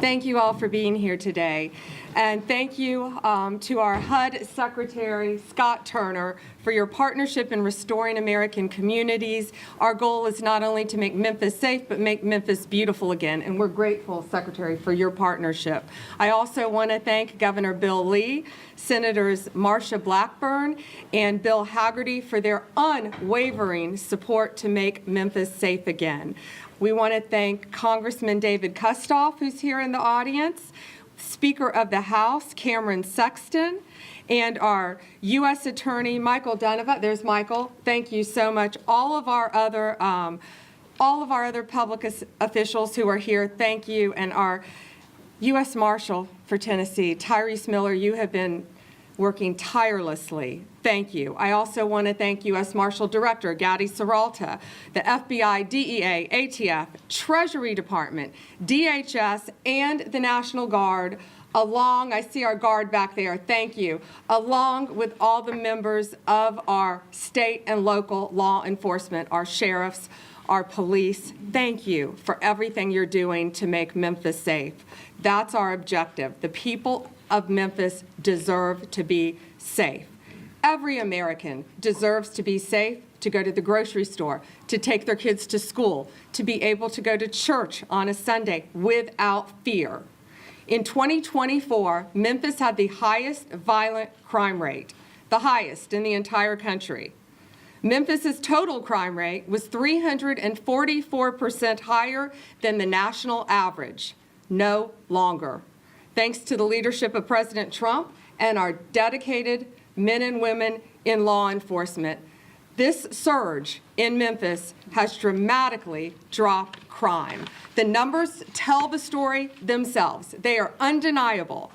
Thank you all for being here today. And thank you to our HUD Secretary, Scott Turner, for your partnership in restoring American communities. Our goal is not only to make Memphis safe, but make Memphis beautiful again. And we're grateful, Secretary, for your partnership. I also want to thank Governor Bill Lee, Senators Marsha Blackburn and Bill Haggerty for their unwavering support to make Memphis safe again. We want to thank Congressman David Kustoff, who's here in the audience, Speaker of the House, Cameron Sexton, and our U.S. Attorney, Michael Donovan. There's Michael. Thank you so much. All of our other public officials who are here, thank you. And our U.S. Marshal for Tennessee, Tyrese Miller, you have been working tirelessly. Thank you. I also want to thank U.S. Marshal Director Gadi Serralta, the FBI, DEA, ATF, Treasury Department, DHS, and the National Guard, I see our guard back there, thank you, along with all the members of our state and local law enforcement, our sheriffs, our police. Thank you for everything you're doing to make Memphis safe. That's our objective. The people of Memphis deserve to be safe. Every American deserves to be safe, to go to the grocery store, to take their kids to school, to be able to go to church on a Sunday without fear. In 2024, Memphis had the highest violent crime rate, the highest in the entire country. Memphis's total crime rate was 344% higher than the national average. No longer. Thanks to the leadership of President Trump and our dedicated men and women in law enforcement, this surge in Memphis has dramatically dropped crime. The numbers tell the story themselves. They are undeniable.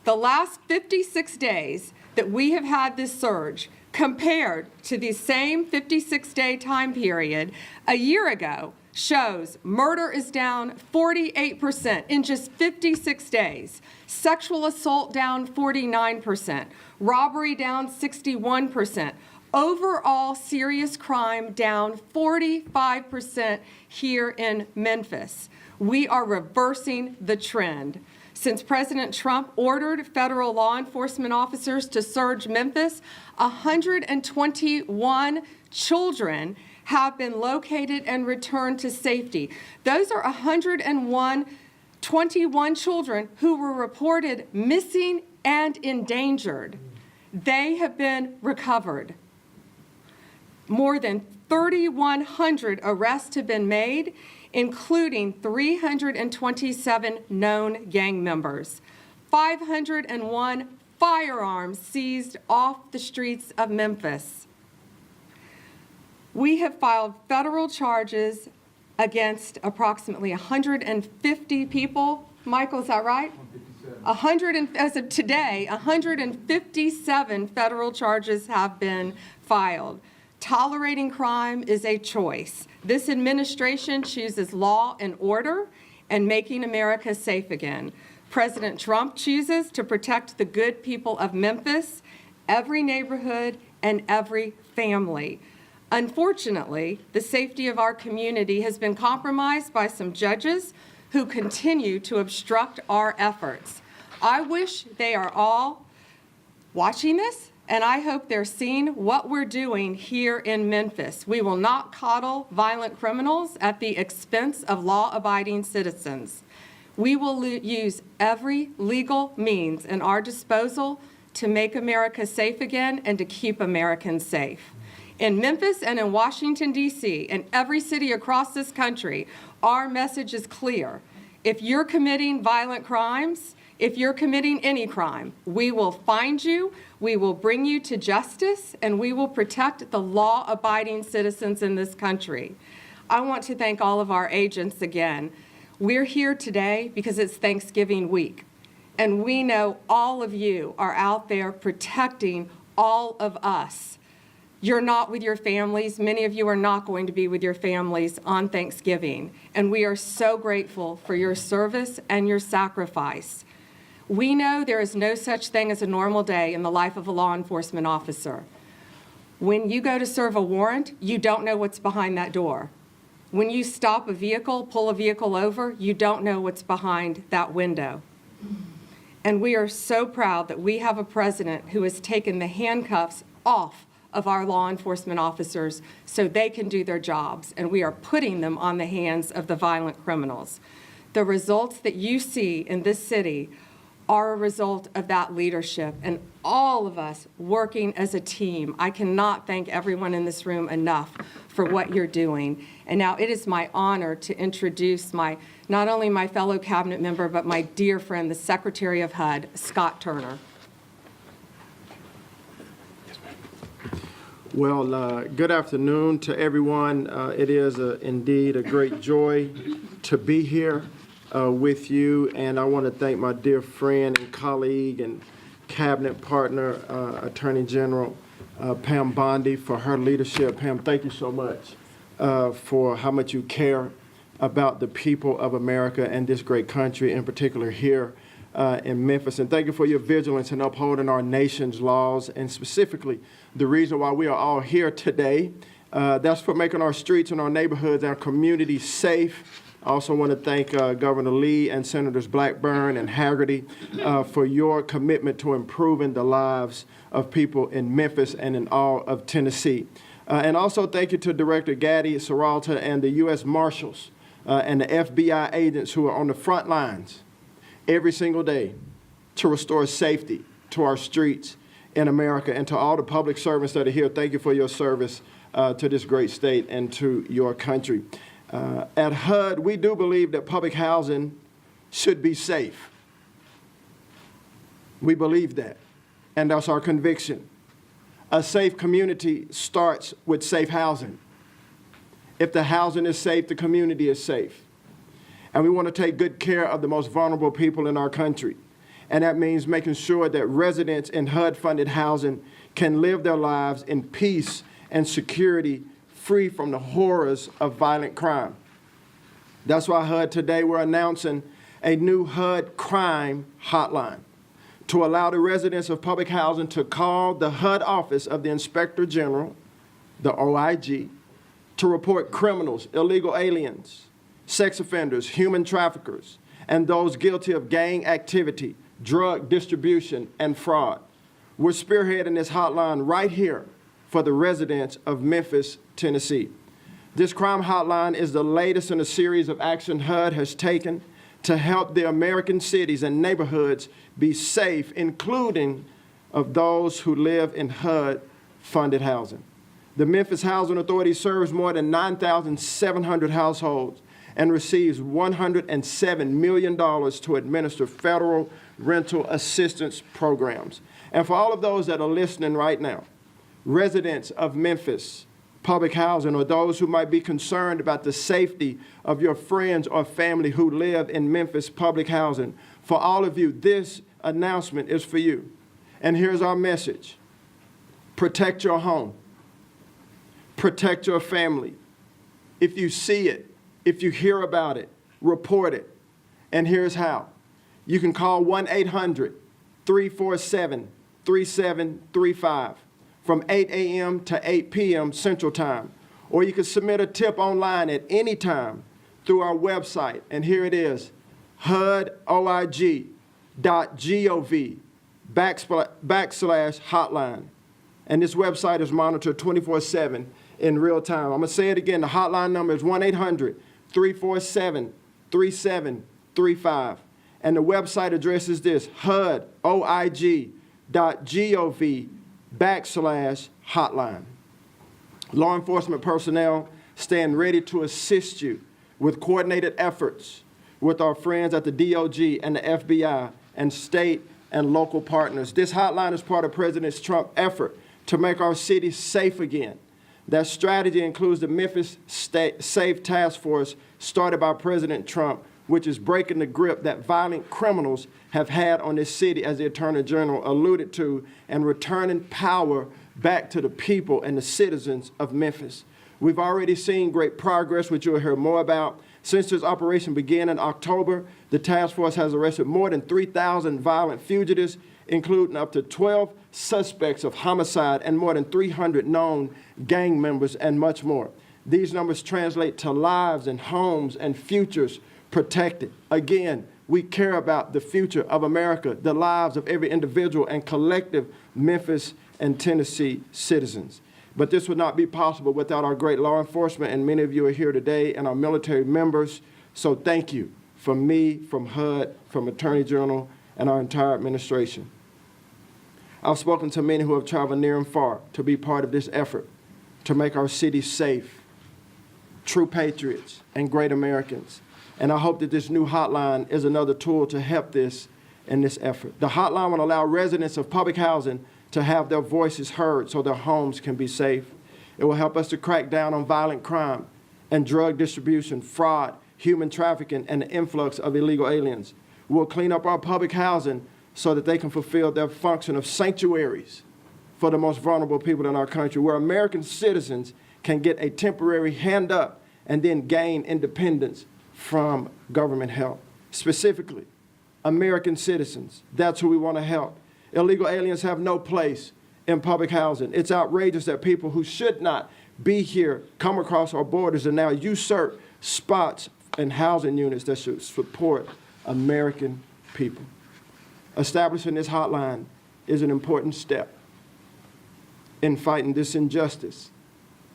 The last 56 days that we have had this surge, compared to the same 56-day time period a year ago, shows murder is down 48% in just 56 days, sexual assault down 49%, robbery down 61%, overall serious crime down 45% here in Memphis. We are reversing the trend. Since President Trump ordered federal law enforcement officers to search Memphis, 121 children have been located and returned to safety. Those are 121 children who were reported missing and endangered. They have been recovered. More than 3,100 arrests have been made, including 327 known gang members, 501 firearms seized off the streets of Memphis. We have filed federal charges against approximately 150 people. Michael, is that right? 157. As of today, 157 federal charges have been filed. Tolerating crime is a choice. This administration chooses law and order and making America safe again. President Trump chooses to protect the good people of Memphis, every neighborhood, and every family. Unfortunately, the safety of our community has been compromised by some judges who continue to obstruct our efforts. I wish they are all watching this, and I hope they're seeing what we're doing here in Memphis. We will not coddle violent criminals at the expense of law-abiding citizens. We will use every legal means in our disposal to make America safe again and to keep Americans safe. In Memphis and in Washington, D.C., and every city across this country, our message is clear. If you're committing violent crimes, if you're committing any crime, we will find you, we will bring you to justice, and we will protect the law-abiding citizens in this country. I want to thank all of our agents again. We're here today because it's Thanksgiving week, and we know all of you are out there protecting all of us. You're not with your families. Many of you are not going to be with your families on Thanksgiving, and we are so grateful for your service and your sacrifice. We know there is no such thing as a normal day in the life of a law enforcement officer. When you go to serve a warrant, you don't know what's behind that door. When you stop a vehicle, pull a vehicle over, you don't know what's behind that window. And we are so proud that we have a president who has taken the handcuffs off of our law enforcement officers so they can do their jobs, and we are putting them on the hands of the violent criminals. The results that you see in this city are a result of that leadership and all of us working as a team. I cannot thank everyone in this room enough for what you're doing. And now it is my honor to introduce not only my fellow cabinet member, but my dear friend, the Secretary of HUD, Scott Turner. Well, good afternoon to everyone. It is indeed a great joy to be here with you, and I want to thank my dear friend and colleague and cabinet partner, Attorney General Pam Bondi, for her leadership. Pam, thank you so much for how much you care about the people of America and this great country, in particular here in Memphis. And thank you for your vigilance in upholding our nation's laws, and specifically the reason why we are all here today. That's for making our streets and our neighborhoods and our communities safe. I also want to thank Governor Lee and Senators Blackburn and Haggerty for your commitment to improving the lives of people in Memphis and in all of Tennessee. And also thank you to Director Gaddy Serralta and the U.S. Marshals and the FBI agents who are on the front lines every single day to restore safety to our streets in America. And to all the public servants that are here, thank you for your service to this great state and to your country. At HUD, we do believe that public housing should be safe. We believe that, and that's our conviction. A safe community starts with safe housing. If the housing is safe, the community is safe. And we want to take good care of the most vulnerable people in our country. And that means making sure that residents in HUD-funded housing can live their lives in peace and security, free from the horrors of violent crime. That's why HUD today we're announcing a new HUD crime hotline to allow the residents of public housing to call the HUD office of the Inspector General, the OIG, to report criminals, illegal aliens, sex offenders, human traffickers, and those guilty of gang activity, drug distribution, and fraud. We're spearheading this hotline right here for the residents of Memphis, Tennessee. This crime hotline is the latest in a series of action HUD has taken to help the American cities and neighborhoods be safe, including of those who live in HUD-funded housing. The Memphis Housing Authority serves more than 9,700 households and receives $107 million to administer federal rental assistance programs. And for all of those that are listening right now, residents of Memphis public housing, or those who might be concerned about the safety of your friends or family who live in Memphis public housing, for all of you, this announcement is for you. And here's our message. Protect your home. Protect your family. If you see it, if you hear about it, report it. And here's how. You can call 1-800-347-3735 from 8 a.m. to 8 p.m. Central Time. Or you can submit a tip online at any time through our website. And here it is, hudoig.gov/hotline. And this website is monitored 24/7 in real time. I'm going to say it again. The hotline number is 1-800-347-3735. And the website address is this, hudoig.gov/hotline. Law enforcement personnel stand ready to assist you with coordinated efforts with our friends at the DOJ and the FBI and state and local partners. This hotline is part of President Trump's effort to make our city safe again. That strategy includes the Memphis Safe Task Force started by President Trump, which is breaking the grip that violent criminals have had on this city, as the Attorney General alluded to, and returning power back to the people and the citizens of Memphis. We've already seen great progress, which you'll hear more about. Since this operation began in October, the task force has arrested more than 3,000 violent fugitives, including up to 12 suspects of homicide and more than 300 known gang members and much more. These numbers translate to lives and homes and futures protected. Again, we care about the future of America, the lives of every individual and collective Memphis and Tennessee citizens. But this would not be possible without our great law enforcement, and many of you are here today, and our military members. So thank you from me, from HUD, from Attorney General, and our entire administration. I've spoken to many who have traveled near and far to be part of this effort to make our city safe, true patriots, and great Americans. And I hope that this new hotline is another tool to help this in this effort. The hotline will allow residents of public housing to have their voices heard so their homes can be safe. It will help us to crack down on violent crime and drug distribution, fraud, human trafficking, and the influx of illegal aliens. We'll clean up our public housing so that they can fulfill their function of sanctuaries for the most vulnerable people in our country, where American citizens can get a temporary hand up and then gain independence from government help. Specifically, American citizens, that's who we want to help. Illegal aliens have no place in public housing. It's outrageous that people who should not be here come across our borders and now usurp spots and housing units that should support American people. Establishing this hotline is an important step in fighting this injustice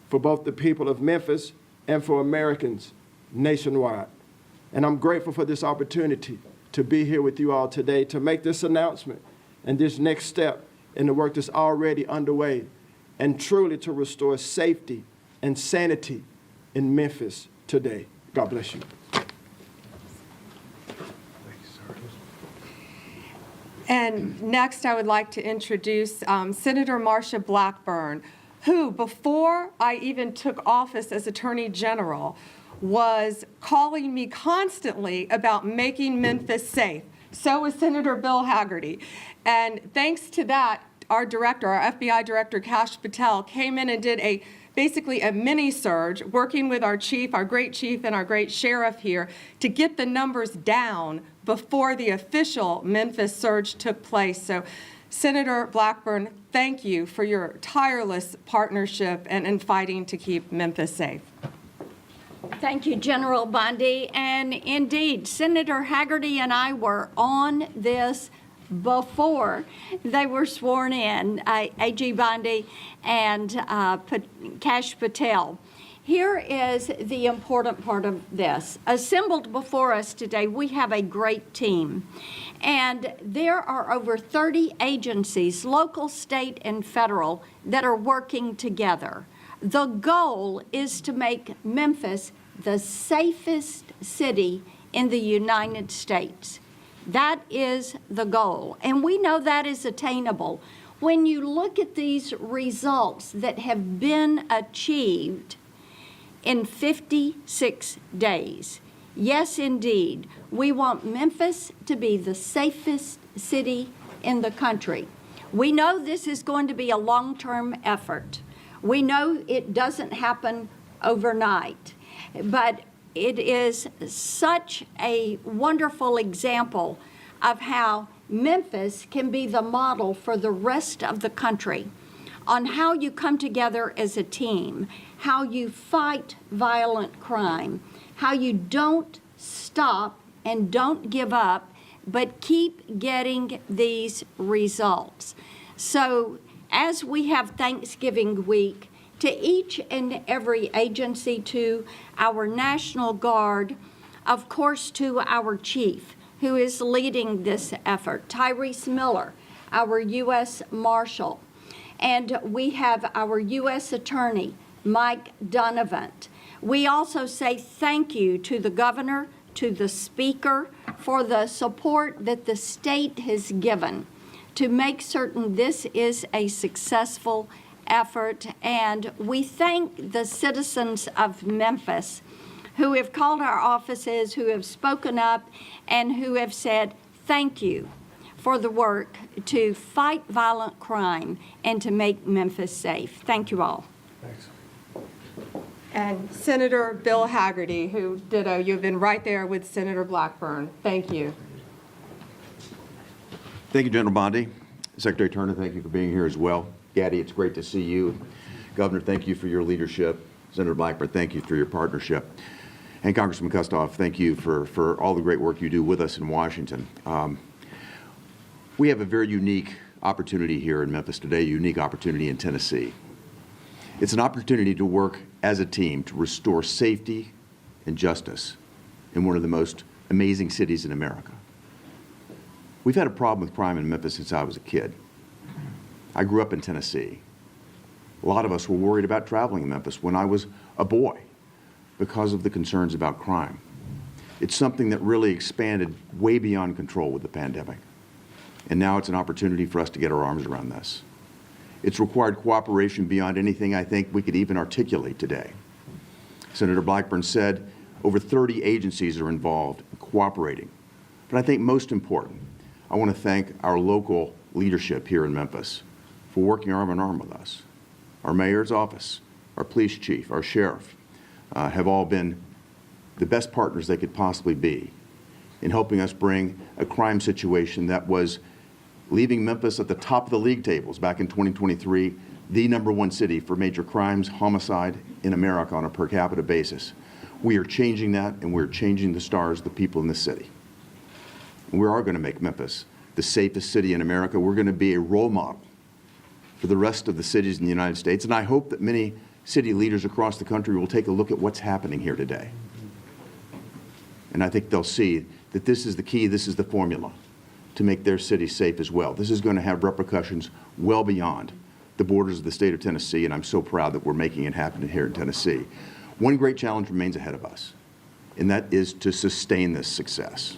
for both the people of Memphis and for Americans nationwide. And I'm grateful for this opportunity to be here with you all today to make this announcement and this next step in the work that's already underway, and truly to restore safety and sanity in Memphis today. God bless you. And next, I would like to introduce Senator Marsha Blackburn, who, before I even took office as Attorney General, was calling me constantly about making Memphis safe. So was Senator Bill Hagerty. And thanks to that, our director, our FBI director, Kash Patel, came in and did basically a mini surge, working with our chief, our great chief, and our great sheriff here to get the numbers down before the official Memphis surge took place. So, Senator Blackburn, thank you for your tireless partnership and fighting to keep Memphis safe. Thank you, General Bondi. And indeed, Senator Hagerty and I were on this before they were sworn in, A.G. Bondi and Kash Patel. Here is the important part of this. Assembled before us today, we have a great team. And there are over 30 agencies, local, state, and federal, that are working together. The goal is to make Memphis the safest city in the United States. That is the goal, and we know that is attainable. When you look at these results that have been achieved in 56 days, yes, indeed, we want Memphis to be the safest city in the country. We know this is going to be a long-term effort. We know it doesn't happen overnight, but it is such a wonderful example of how Memphis can be the model for the rest of the country on how you come together as a team, how you fight violent crime, how you don't stop and don't give up, but keep getting these results. So as we have Thanksgiving week, to each and every agency, to our National Guard, of course to our chief who is leading this effort, Tyrese Miller, our U.S. Marshal, and we have our U.S. Attorney, Mike Donovan. We also say thank you to the governor, to the speaker, for the support that the state has given to make certain this is a successful effort. And we thank the citizens of Memphis who have called our offices, who have spoken up, and who have said thank you for the work to fight violent crime and to make Memphis safe. Thank you all. Thanks. And Senator Bill Hagerty, who ditto, you've been right there with Senator Blackburn. Thank you. Thank you, General Bondi. Secretary Turner, thank you for being here as well. Gaddy, it's great to see you. Governor, thank you for your leadership. Senator Blackburn, thank you for your partnership. And Congressman Kustoff, thank you for all the great work you do with us in Washington. We have a very unique opportunity here in Memphis today, a unique opportunity in Tennessee. It's an opportunity to work as a team to restore safety and justice in one of the most amazing cities in America. We've had a problem with crime in Memphis since I was a kid. I grew up in Tennessee. A lot of us were worried about traveling in Memphis when I was a boy because of the concerns about crime. It's something that really expanded way beyond control with the pandemic. And now it's an opportunity for us to get our arms around this. It's required cooperation beyond anything I think we could even articulate today. Senator Blackburn said over 30 agencies are involved in cooperating. But I think most important, I want to thank our local leadership here in Memphis for working arm in arm with us. Our mayor's office, our police chief, our sheriff have all been the best partners they could possibly be in helping us bring a crime situation that was leaving Memphis at the top of the league tables back in 2023, the #1 city for major crimes, homicide in America on a per capita basis. We are changing that, and we're changing the stars of the people in this city. And we are going to make Memphis the safest city in America. We're going to be a role model for the rest of the cities in the United States. And I hope that many city leaders across the country will take a look at what's happening here today. And I think they'll see that this is the key, this is the formula to make their city safe as well. This is going to have repercussions well beyond the borders of the state of Tennessee, and I'm so proud that we're making it happen here in Tennessee. One great challenge remains ahead of us, and that is to sustain this success.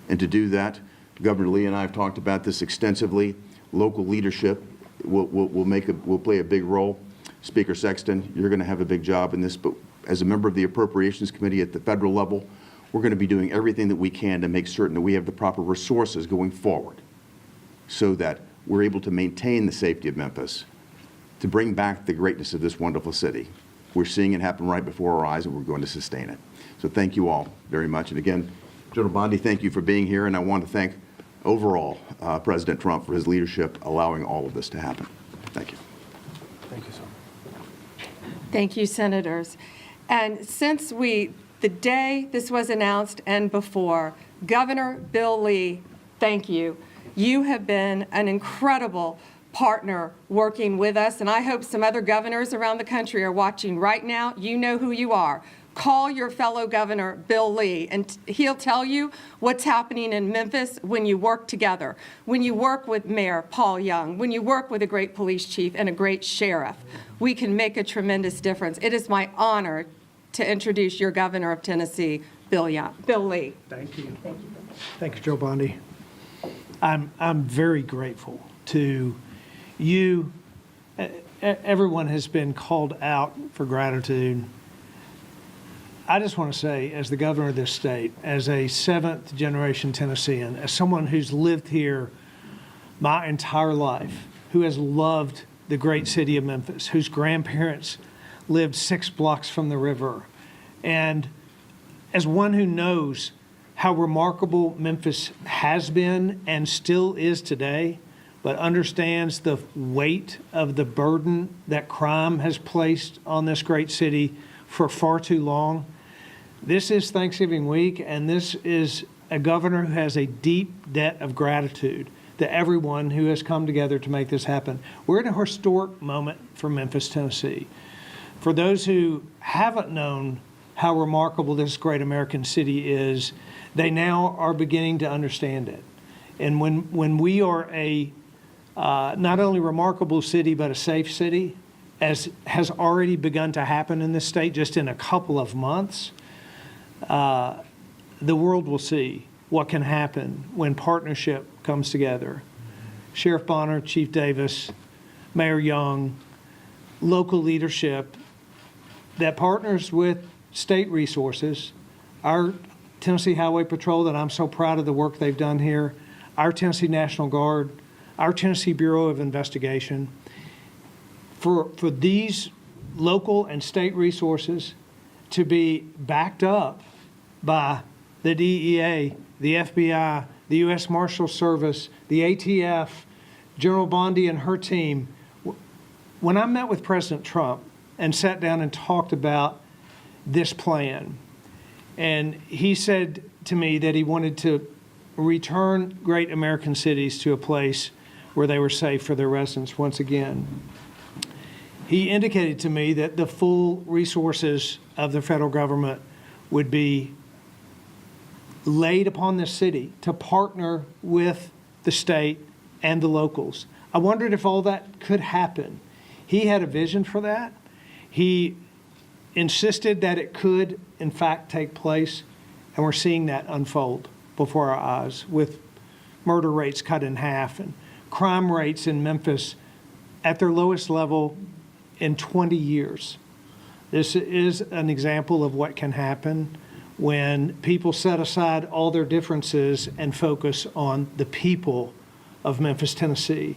And to do that, Governor Lee and I have talked about this extensively. Local leadership will play a big role. Speaker Sexton, you're going to have a big job in this, but as a member of the Appropriations Committee at the federal level, we're going to be doing everything that we can to make certain that we have the proper resources going forward so that we're able to maintain the safety of Memphis, to bring back the greatness of this wonderful city. We're seeing it happen right before our eyes, and we're going to sustain it. So thank you all very much. And again, General Bondi, thank you for being here, and I want to thank overall President Trump for his leadership allowing all of this to happen. Thank you. Thank you, sir. Thank you, Senators. And since the day this was announced and before, Governor Bill Lee, thank you. You have been an incredible partner working with us, and I hope some other governors around the country are watching right now. You know who you are. Call your fellow Governor Bill Lee, and he'll tell you what's happening in Memphis when you work together, when you work with Mayor Paul Young, when you work with a great police chief and a great sheriff. We can make a tremendous difference. It is my honor to introduce your Governor of Tennessee, Bill Lee. Thank you. Thank you, Joe Bondi. I'm very grateful to you. Everyone has been called out for gratitude. I just want to say, as the governor of this state, as a seventh-generation Tennessean, as someone who's lived here my entire life, who has loved the great city of Memphis, whose grandparents lived 6 blocks from the river, and as one who knows how remarkable Memphis has been and still is today, but understands the weight of the burden that crime has placed on this great city for far too long. This is Thanksgiving week, and this is a governor who has a deep debt of gratitude to everyone who has come together to make this happen. We're in a historic moment for Memphis, Tennessee. For those who haven't known how remarkable this great American city is, they now are beginning to understand it. And when we are a not only remarkable city, but a safe city, as has already begun to happen in this state just in a couple of months, the world will see what can happen when partnership comes together. Sheriff Bonner, Chief Davis, Mayor Young, local leadership that partners with state resources, our Tennessee Highway Patrol, that I'm so proud of the work they've done here, our Tennessee National Guard, our Tennessee Bureau of Investigation. For these local and state resources to be backed up by the DEA, the FBI, the U.S. Marshal Service, the ATF, General Bondi and her team. When I met with President Trump and sat down and talked about this plan. And he said to me that he wanted to return great American cities to a place where they were safe for their residents once again. He indicated to me that the full resources of the federal government would be laid upon the city to partner with the state and the locals. I wondered if all that could happen. He had a vision for that. He insisted that it could, in fact, take place, and we're seeing that unfold before our eyes with murder rates cut in half and crime rates in Memphis at their lowest level in 20 years. This is an example of what can happen when people set aside all their differences and focus on the people of Memphis, Tennessee,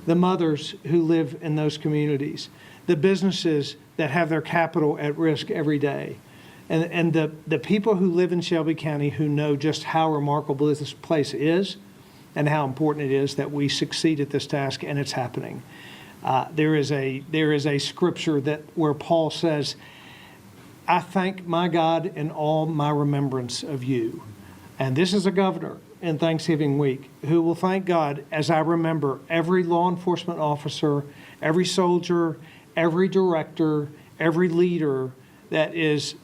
the mothers who live in those communities, the businesses that have their capital at risk every day, and the people who live in Shelby County who know just how remarkable this place is and how important it is that we succeed at this task, and it's happening. There is a scripture where Paul says, I thank my God in all my remembrance of you. And this is a governor in Thanksgiving week who will thank God as I remember every law enforcement officer, every soldier, every director, every leader that is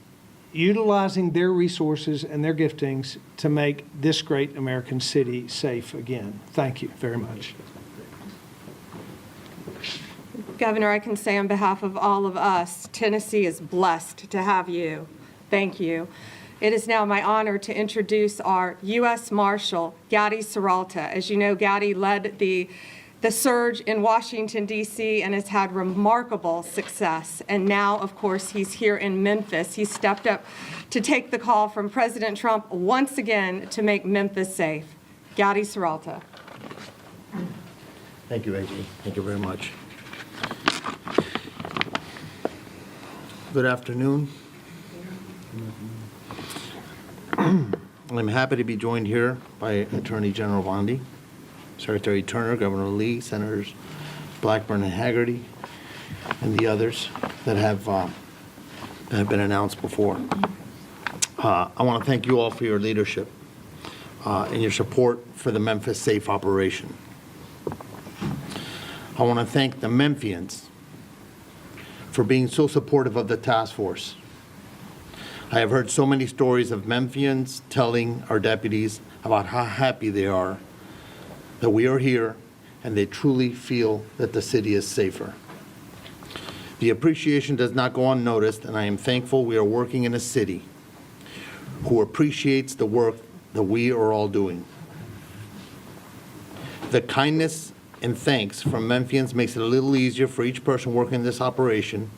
utilizing their resources and their giftings to make this great American city safe again. Thank you very much. Governor, I can say on behalf of all of us, Tennessee is blessed to have you. Thank you. It is now my honor to introduce our U.S. Marshal, Gady Serralta. As you know, Gady led the surge in Washington, D.C., and has had remarkable success. And now, of course, he's here in Memphis. He stepped up to take the call from President Trump once again to make Memphis safe. Gady Serralta. Thank you, A.G. Thank you very much. Good afternoon. I'm happy to be joined here by Attorney General Bondi, Secretary Turner, Governor Lee, Senators Blackburn and Hagerty, and the others that have been announced before. I want to thank you all for your leadership and your support for the Memphis Safe operation. I want to thank the Memphians for being so supportive of the task force. I have heard so many stories of Memphians telling our deputies about how happy they are that we are here and they truly feel that the city is safer. The appreciation does not go unnoticed, and I am thankful we are working in a city who appreciates the work that we are all doing. The kindness and thanks from Memphians makes it a little easier for each person working in this operation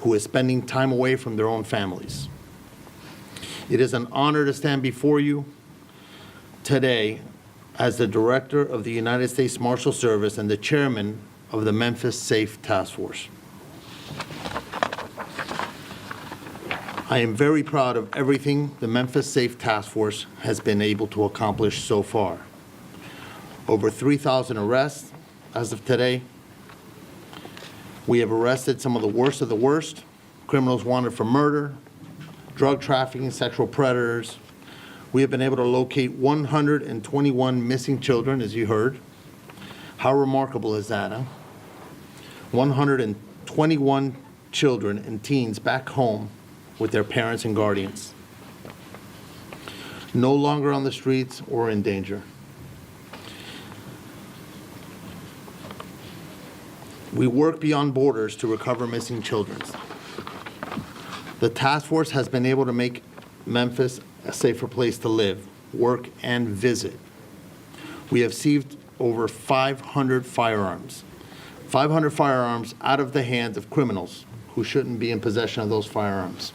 who is spending time away from their own families. It is an honor to stand before you today as the Director of the United States Marshal Service and the Chairman of the Memphis Safe Task Force. I am very proud of everything the Memphis Safe Task Force has been able to accomplish so far. Over 3,000 arrests as of today. We have arrested some of the worst, criminals wanted for murder, drug trafficking, sexual predators. We have been able to locate 121 missing children, as you heard. How remarkable is that, huh? 121 children and teens back home with their parents and guardians. No longer on the streets or in danger. We work beyond borders to recover missing children. The task force has been able to make Memphis a safer place to live, work, and visit. We have seized over 500 firearms. 500 firearms out of the hands of criminals who shouldn't be in possession of those firearms.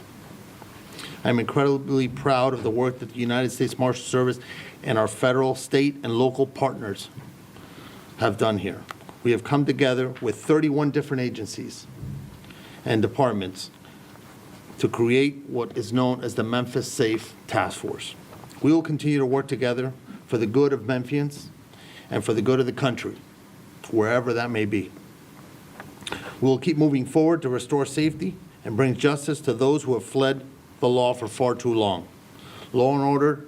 I'm incredibly proud of the work that the United States Marshal Service and our federal, state, and local partners have done here. We have come together with 31 different agencies and departments to create what is known as the Memphis Safe Task Force. We will continue to work together for the good of Memphians and for the good of the country, wherever that may be. We will keep moving forward to restore safety and bring justice to those who have fled the law for far too long. Law and order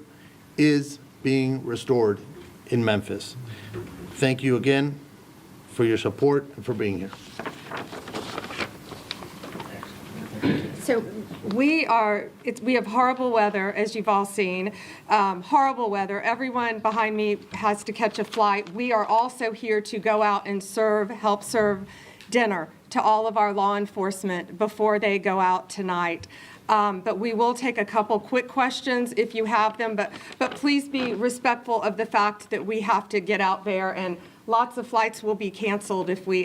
is being restored in Memphis. Thank you again for your support and for being here. So we have horrible weather, as you've all seen, horrible weather. Everyone behind me has to catch a flight. We are also here to go out and help serve dinner to all of our law enforcement before they go out tonight. But we will take a couple quick questions if you have them, but please be respectful of the fact that we have to get out there, and lots of flights will be canceled if we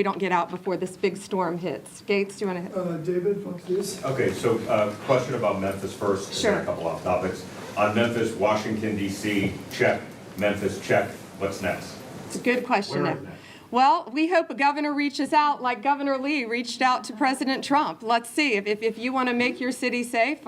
don't get out before this big storm hits. Gates, do you want to? David, Fox News. Okay, so question about Memphis first. Sure. And then a couple off topics. On Memphis, Washington, D.C., check. Memphis, check. What's next? It's a good question. Where is that? Well, we hope a governor reaches out like Governor Lee reached out to President Trump. Let's see. If you want to make your city safe,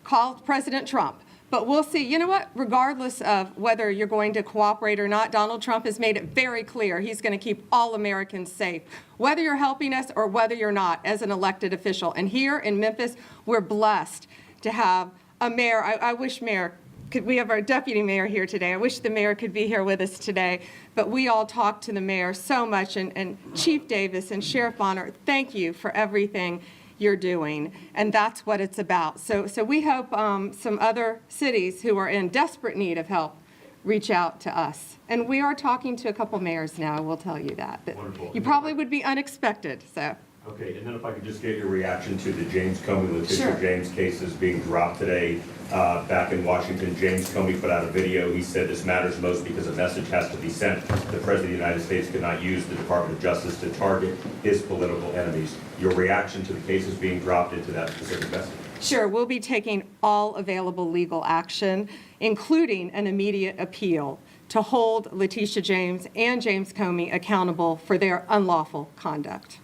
call President Trump. But we'll see. You know what? Regardless of whether you're going to cooperate or not, Donald Trump has made it very clear he's going to keep all Americans safe, whether you're helping us or whether you're not, as an elected official. And here in Memphis, we're blessed to have a mayor. I wish we have our deputy mayor here today. I wish the mayor could be here with us today. But we all talk to the mayor so much. And Chief Davis and Sheriff Bonner, thank you for everything you're doing, and that's what it's about. So we hope some other cities who are in desperate need of help reach out to us. And we are talking to a couple mayors now, I will tell you that. Wonderful. You probably would be unexpected, so. Okay, and then if I could just get your reaction to the James Comey, Letitia Sure. James cases being dropped today back in Washington. James Comey put out a video. He said this matters most because a message has to be sent. The President of the United States cannot use the Department of Justice to target his political enemies. Your reaction to the cases being dropped into that specific message? Sure, we'll be taking all available legal action, including an immediate appeal, to hold Letitia James and James Comey accountable for their unlawful conduct.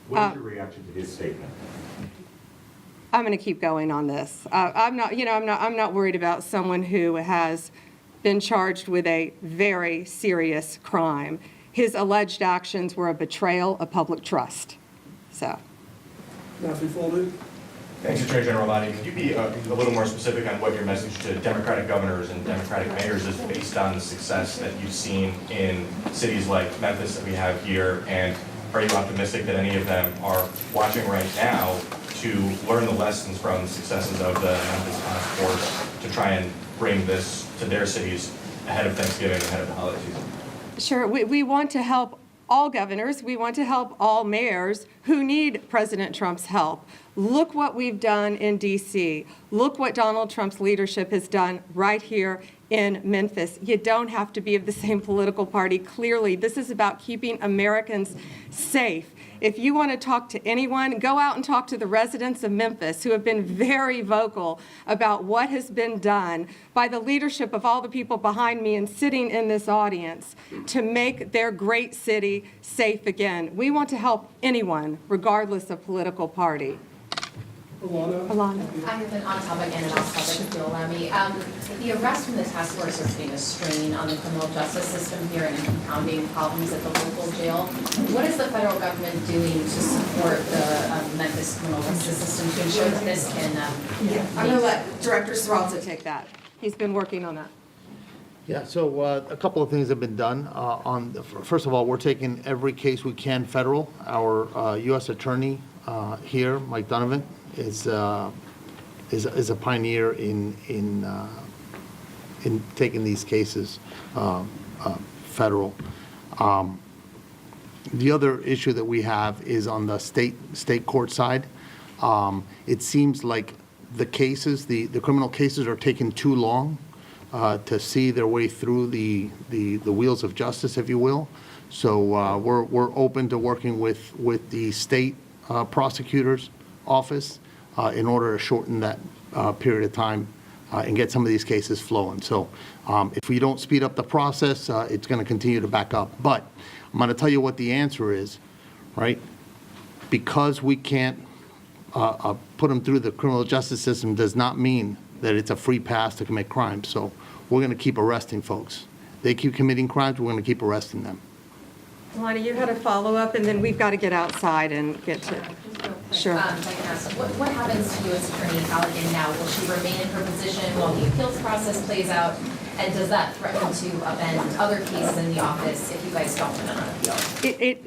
What is your reaction to his statement? I'm going to keep going on this. I'm not worried about someone who has been charged with a very serious crime. His alleged actions were a betrayal of public trust. So, Matthew Foley. Thanks, Attorney General Bondi. Could you be a little more specific on what your message to Democratic governors and Democratic mayors is based on the success that you've seen in cities like Memphis that we have here? And are you optimistic that any of them are watching right now to learn the lessons from the successes of the Memphis Task Force to try and bring this to their cities ahead of Thanksgiving, ahead of the holiday season? sure, we want to help all governors. We want to help all mayors who need President Trump's help. Look what we've done in D.C. Look what Donald Trump's leadership has done right here in Memphis. You don't have to be of the same political party. Clearly, this is about keeping Americans safe. If you want to talk to anyone, go out and talk to the residents of Memphis who have been very vocal about what has been done by the leadership of all the people behind me and sitting in this audience to make their great city safe again. We want to help anyone, regardless of political party. Alana. I have an on-topic and an off-topic, if you'll allow me. The arrest from the task force is putting a strain on the criminal justice system here and compounding problems at the local jail. What is the federal government doing to support the Memphis criminal justice system to ensure that this can I'm going to let Director Serralta take that. He's been working on that. Yeah, so a couple of things have been done. First of all, we're taking every case we can federal. Our U.S. Attorney here, Mike Donovan, is a pioneer in taking these cases federal. The other issue that we have is on the state court side. It seems like the criminal cases are taking too long to see their way through the wheels of justice, if you will. So we're open to working with the state prosecutor's office in order to shorten that period of time and get some of these cases flowing. So if we don't speed up the process, it's going to continue to back up. But I'm going to tell you what the answer is, right? Because we can't put them through the criminal justice system does not mean that it's a free pass to commit crimes. So we're going to keep arresting folks. They keep committing crimes, we're going to keep arresting them. Lonnie, you had a follow-up, and then we've got to get outside and get to, sure. If I can ask, what happens to U.S. Attorney Halligan now? Will she remain in her position while the appeals process plays out? And does that threaten to upend other cases in the office if you guys don't win on appeal?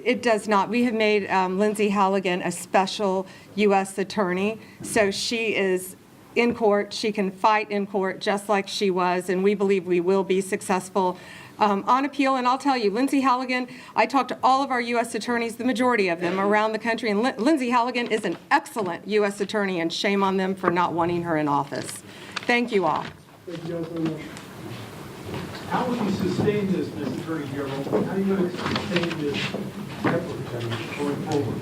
It does not. We have made Lindsay Halligan a special U.S. attorney, so she is in court. She can fight in court just like she was, and we believe we will be successful on appeal. And I'll tell you, Lindsay Halligan, I talked to all of our U.S. attorneys, the majority of them around the country, and Lindsay Halligan is an excellent U.S. attorney, and shame on them for not wanting her in office. Thank you all. Thank you guys very much. How will you sustain this, Mr. Attorney General? How are you going to sustain this effort going forward?